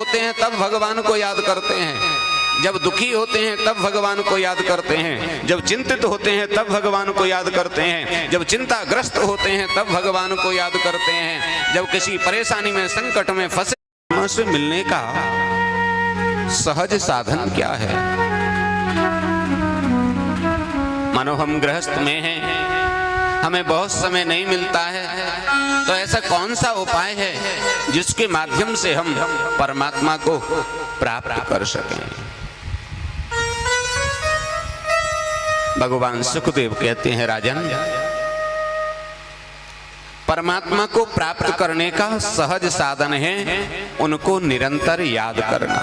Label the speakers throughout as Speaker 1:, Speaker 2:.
Speaker 1: होते हैं तब भगवान को याद करते हैं, जब दुखी होते हैं तब भगवान को याद करते हैं, जब चिंतित होते हैं तब भगवान को याद करते हैं, जब चिंताग्रस्त होते हैं तब भगवान को याद करते हैं, जब किसी परेशानी में संकट में फंसे से मिलने का सहज साधन क्या है। मानो हम गृहस्थ में हैं, हमें बहुत समय नहीं मिलता है, तो ऐसा कौन सा उपाय है जिसके माध्यम से हम परमात्मा को प्राप्त कर सकें। भगवान सुखदेव कहते हैं, राजन, परमात्मा को प्राप्त करने का सहज साधन है उनको निरंतर याद करना।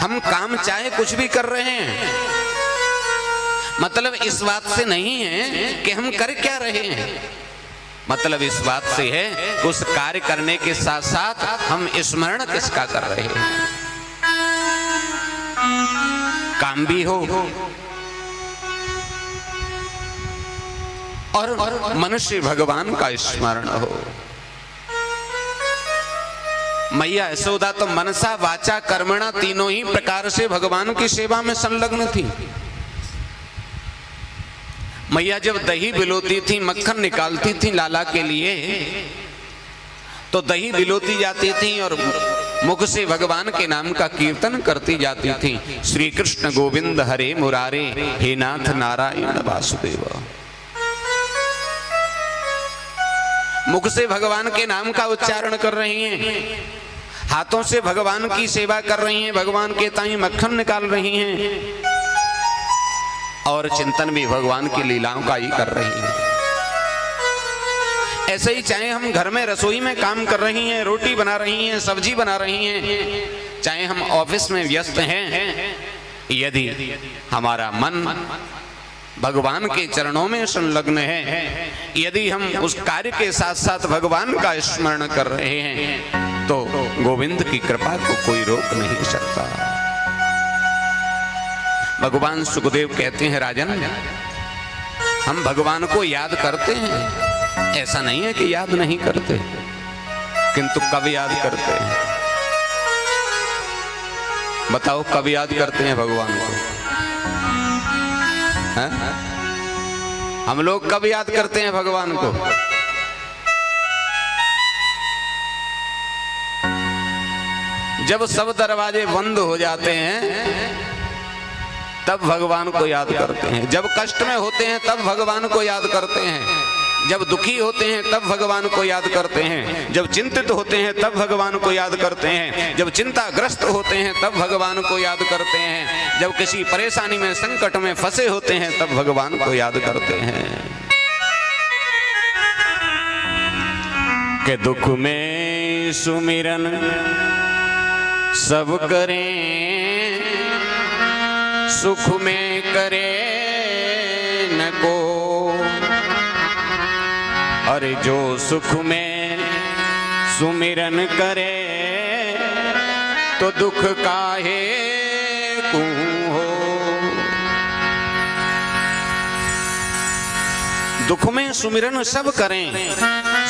Speaker 1: हम काम चाहे कुछ भी कर रहे हैं, मतलब इस बात से नहीं है कि हम कर क्या रहे हैं, मतलब इस बात से है कि उस कार्य करने के साथ साथ हम स्मरण किसका कर रहे हैं। काम भी हो और मनुष्य भगवान का स्मरण हो। मैया यशोदा तो मनसा वाचा कर्मणा तीनों ही प्रकार से भगवान की सेवा में संलग्न थी। मैया जब दही बिलोती थी, मक्खन निकालती थी लाला के लिए, तो दही बिलोती जाती थी और मुख से भगवान के नाम का कीर्तन करती जाती थी। श्री कृष्ण गोविंद हरे मुरारे, हे नाथ नारायण वासुदेव। मुख से भगवान के नाम का उच्चारण कर रही हैं, हाथों से भगवान की सेवा कर रही हैं, भगवान के ताई मक्खन निकाल रही हैं और चिंतन भी भगवान की लीलाओं का ही कर रही हैं। ऐसे ही चाहे हम घर में रसोई में काम कर रही हैं, रोटी बना रही हैं, सब्जी बना रही हैं, चाहे हम ऑफिस में व्यस्त हैं, यदि हमारा मन भगवान के चरणों में संलग्न है, यदि हम उस कार्य के साथ साथ भगवान का स्मरण कर रहे हैं, तो गोविंद की कृपा को कोई रोक नहीं सकता। भगवान सुखदेव कहते हैं, राजन, हम भगवान को याद करते हैं, ऐसा नहीं है कि याद नहीं करते, किंतु कब याद करते हैं? बताओ, कब याद करते हैं भगवान को? है? हम लोग कब याद करते हैं भगवान को? जब सब दरवाजे बंद हो जाते हैं तब भगवान को याद करते हैं, जब कष्ट में होते हैं तब भगवान को याद करते हैं, जब दुखी होते हैं तब भगवान को याद करते हैं, जब चिंतित होते हैं तब भगवान को याद करते हैं, जब चिंताग्रस्त होते हैं तब भगवान को याद करते हैं, जब किसी परेशानी में संकट में फंसे होते हैं तब भगवान को याद करते हैं। कि दुख में सुमिरन सब करें, सुख में करे न को, अरे जो सुख में सुमिरन करे तो दुख काहे को हो। दुख में सुमिरन सब करें,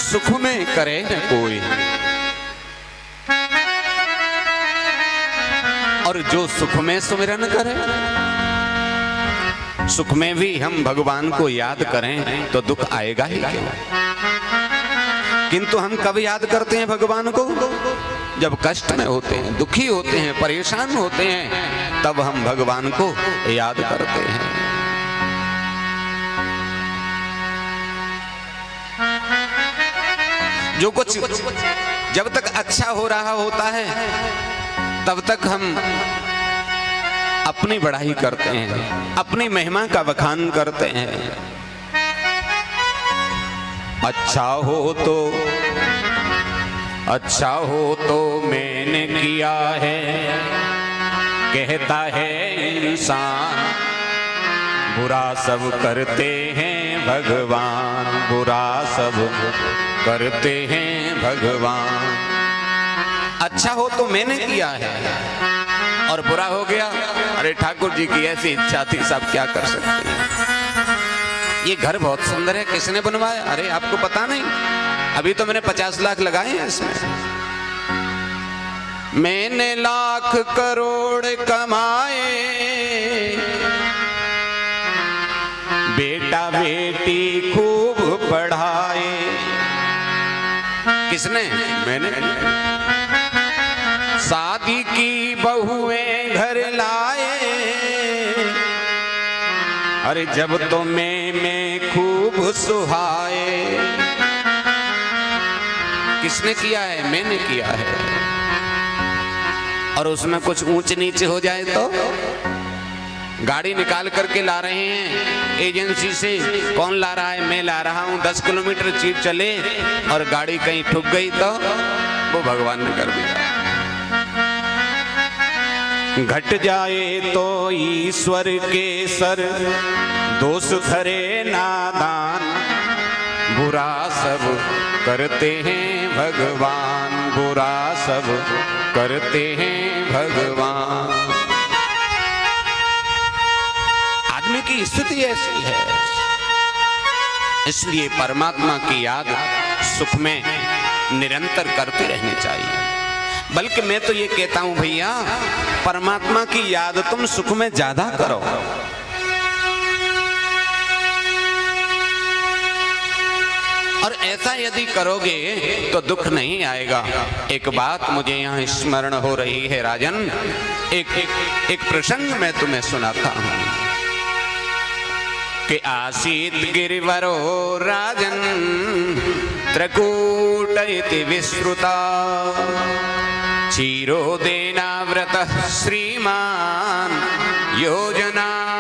Speaker 1: सुख में करे न कोई, और जो सुख में सुमिरन करे, सुख में भी हम भगवान को याद करें तो दुख आएगा ही क्यों। किंतु हम कब याद करते हैं भगवान को? जब कष्ट में होते हैं, दुखी होते हैं, परेशान होते हैं, तब हम भगवान को याद करते हैं। जो कुछ जब तक अच्छा हो रहा होता है तब तक हम अपनी बढ़ाई करते हैं, अपनी महिमा का बखान करते हैं। अच्छा हो तो मैंने किया है, कहता है इंसान, बुरा सब करते हैं भगवान, बुरा सब करते हैं भगवान। अच्छा हो तो मैंने किया है और बुरा हो गया, अरे ठाकुर जी की ऐसी इच्छा थी, सब क्या कर सकते हैं। ये घर बहुत सुंदर है, किसने बनवाया? अरे आपको पता नहीं, अभी तो मैंने 50 लाख लगाए हैं इसमें। मैंने लाख करोड़ कमाए, बेटा बेटी खूब पढ़ाए। किसने? मैंने। शादी की बहुएं घर लाए, अरे जब तो मैं खूब सुहाए। किसने किया है? मैंने किया है। और उसमें कुछ ऊंच नीचे हो जाए तो गाड़ी निकाल करके ला रहे हैं एजेंसी से। कौन ला रहा है? मैं ला रहा हूं। 10 किलोमीटर चीप चले और गाड़ी कहीं ठुक गई तो वो भगवान ने कर दिया। घट जाए तो ईश्वर के सर, दोष धरे नादान। बुरा सब करते हैं भगवान, बुरा सब करते हैं भगवान। आदमी की स्थिति ऐसी है, इसलिए परमात्मा की याद सुख में निरंतर करते रहनी चाहिए। बल्कि मैं तो ये कहता हूं भैया, परमात्मा की याद तुम सुख में ज्यादा करो। और ऐसा यदि करोगे तो दुख नहीं आएगा। एक बात मुझे यहाँ स्मरण हो रही है राजन, एक प्रसंग मैं तुम्हें सुनाता हूँ कि आसीत गिरिवरो राजन त्रकूट इति विश्रुता, क्षीरोदेनाव्रतः श्रीमान् योजनायुतमुद्धृतः।